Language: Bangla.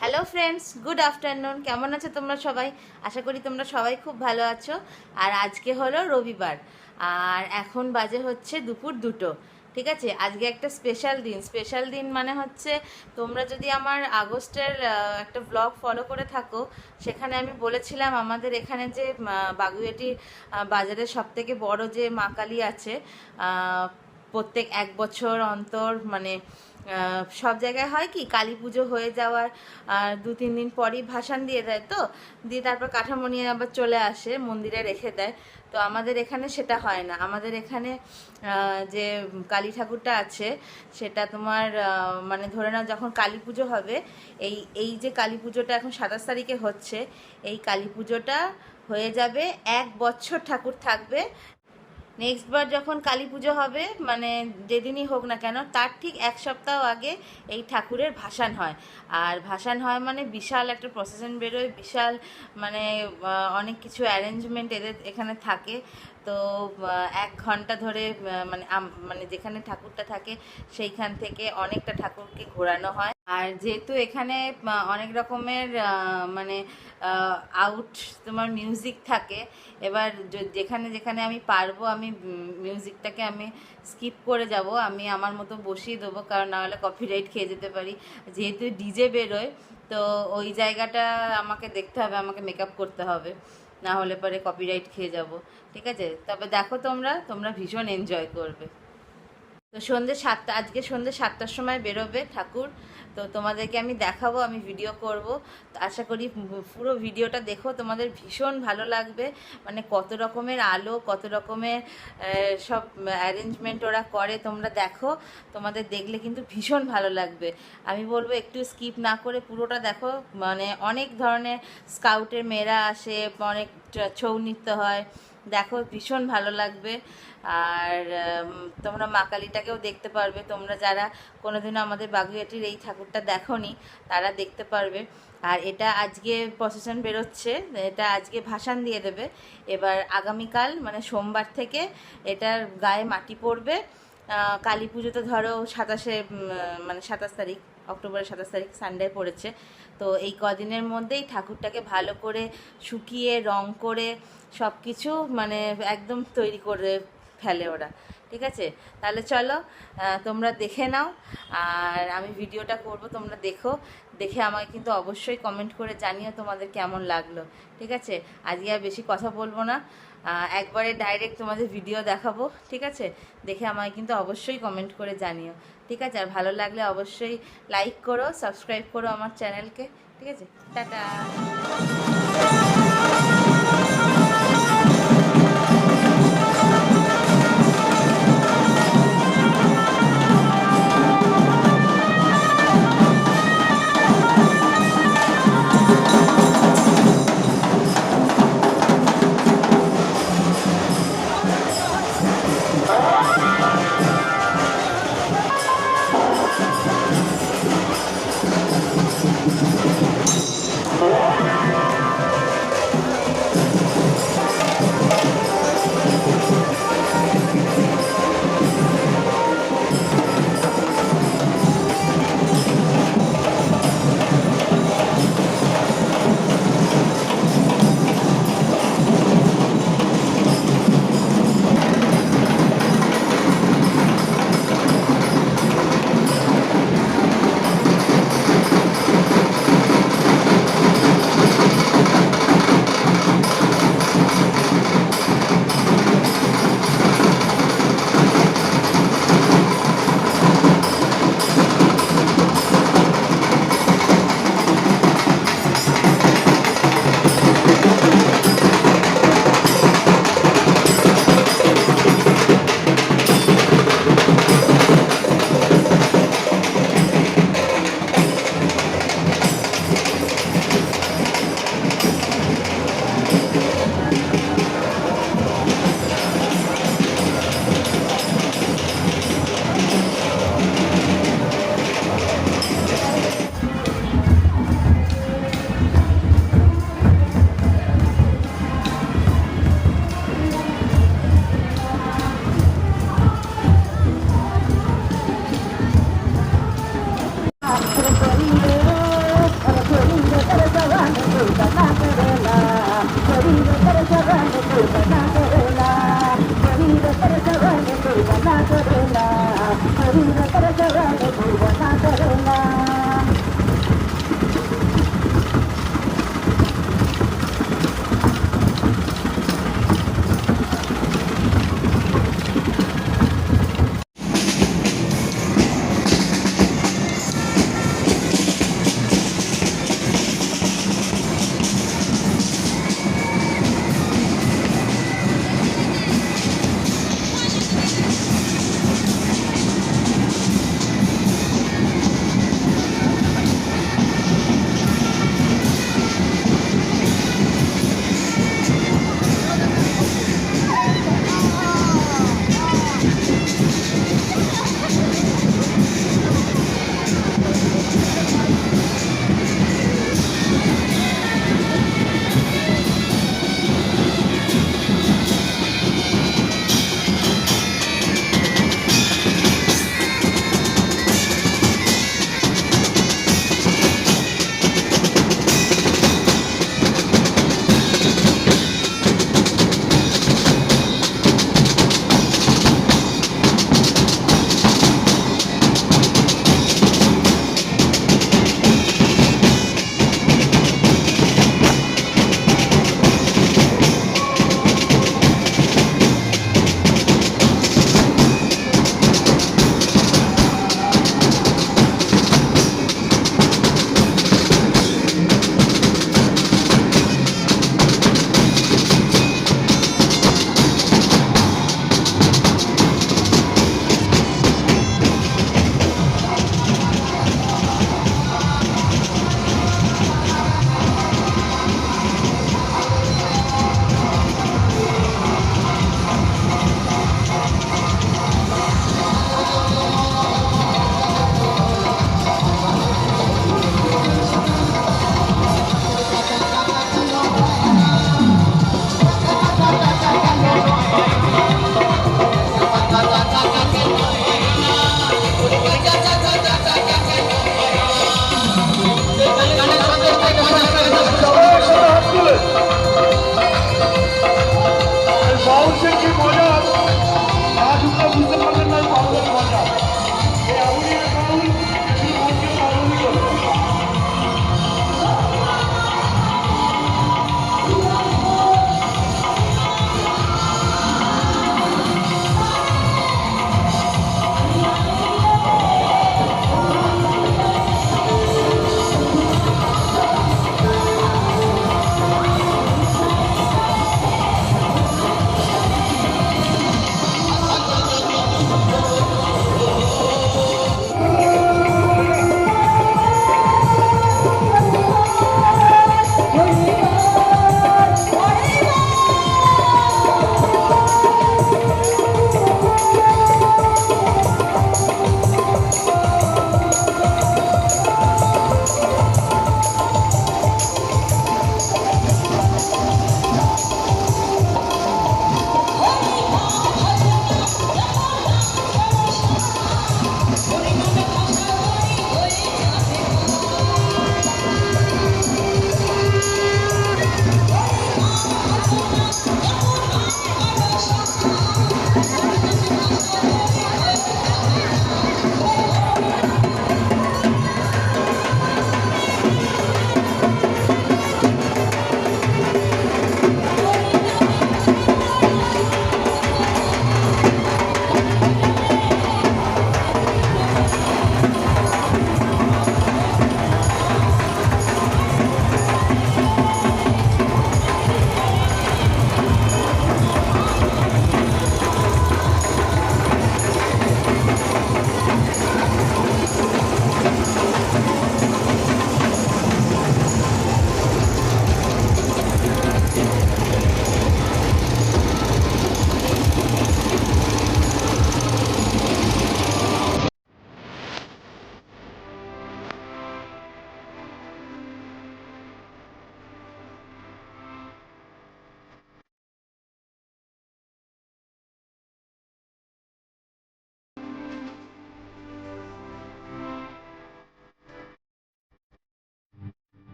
Hello friends, good afternoon. কেমন আছো তোমরা সবাই? আশা করি তোমরা সবাই খুব ভালো আছো। আর আজকে হলো রবিবার, আর এখন বাজে হচ্ছে দুপুর 2টো। ঠিক আছে, আজকে একটা স্পেশাল দিন মানে হচ্ছে, তোমরা যদি আমার আগস্টের একটা ব্লগ ফলো করে থাকো, সেখানে আমি বলেছিলাম আমাদের এখানে যে বাগুইআটি বাজারের সবথেকে বড় যে মা কালী আছে, প্রত্যেক 1 বছর অন্তর মানে সব জায়গায় হয় কি, কালী পুজো হয়ে যাওয়ার 2-3 দিন পরই ভাসান দিয়ে দেয়, তো দিয়ে তারপর কাঠামো নিয়ে আবার চলে আসে, মন্দিরে রেখে দেয়। তো আমাদের এখানে সেটা হয় না। আমাদের এখানে যে কালী ঠাকুরটা আছে, সেটা তোমার মানে ধরে নাও যখন কালী পুজো হবে, এই এই যে কালী পুজোটা এখন 27 তারিখে হচ্ছে, এই কালী পুজোটা হয়ে যাবে 1 বছর ঠাকুর থাকবে। নেক্সট বার যখন কালী পুজো হবে, মানে যেদিনই হোক না কেন, তার ঠিক 1 সপ্তাহ আগে এই ঠাকুরের ভাসান হয়। আর ভাসান হয় মানে বিশাল একটা প্রসেশন বেরোয়, বিশাল মানে অনেক কিছু অ্যারেঞ্জমেন্ট এদের এখানে থাকে। তো 1 ঘন্টা ধরে মানে যেখানে ঠাকুরটা থাকে সেইখান থেকে অনেকটা ঠাকুরকে ঘোরানো হয়। আর যেহেতু এখানে অনেক রকমের মানে আউট তোমার মিউজিক থাকে, এবার যেখানে যেখানে আমি পারবো আমি মিউজিকটাকে আমি স্কিপ করে যাব, আমি আমার মতো বসিয়ে দেবো, কারণ নাহলে কপিরাইট খেয়ে যেতে পারি। যেহেতু ডিজে বেরোয়, তো ওই জায়গাটা আমাকে দেখতে হবে, আমাকে মেকআপ করতে হবে, না হলে পরে কপিরাইট খেয়ে যাব। ঠিক আছে, তবে দেখো তোমরা ভীষণ এনজয় করবে। তো আজকে সন্ধ্যে 7টার সময় বেরোবে ঠাকুর। তো তোমাদেরকে আমি দেখাবো, আমি ভিডিও করব। তো আশা করি পুরো ভিডিওটা দেখো, তোমাদের ভীষণ ভালো লাগবে। মানে কত রকমের আলো, কত রকমের সব অ্যারেঞ্জমেন্ট ওরা করে, তোমরা দেখো। তোমাদের দেখলে কিন্তু ভীষণ ভালো লাগবে। আমি বলবো একটু স্কিপ না করে পুরোটা দেখো। মানে অনেক ধরনের স্কাউটের মেয়েরা আসে, অনেক ছৌ নৃত্য হয়, দেখো ভীষণ ভালো লাগবে। আর তোমরা মা কালীটাকেও দেখতে পারবে, তোমরা যারা কোনোদিনও আমাদের বাগুইআটির এই ঠাকুরটা দেখোনি তারা দেখতে পারবে। আর এটা আজকে প্রসেশন বেরোচ্ছে, এটা আজকে ভাসান দিয়ে দেবে। এবার আগামীকাল মানে সোমবার থেকে এটার গায়ে মাটি পড়বে। কালী পুজো তো ধরো 27 তারিখ, অক্টোবরের 27 তারিখ সানডে পড়েছে। তো এই কদিনের মধ্যেই ঠাকুরটাকে ভালো করে শুকিয়ে রং করে সব কিছু মানে একদম তৈরি করে ফেলে ওরা। ঠিক আছে, তাহলে চলো তোমরা দেখে নাও। আর আমি ভিডিওটা করব, তোমরা দেখো, দেখে আমাকে কিন্তু অবশ্যই কমেন্ট করে জানিও তোমাদের কেমন লাগলো। ঠিক আছে, আজকে আর বেশি কথা বলবো না, একবারে ডাইরেক্ট তোমাদের ভিডিও দেখাবো। ঠিক আছে, দেখে আমাকে কিন্তু অবশ্যই কমেন্ট করে জানিও। ঠিক আছে, আর ভালো লাগলে অবশ্যই লাইক করো, সাবস্ক্রাইব করো আমার চ্যানেলকে। ঠিক আছে, টাটা।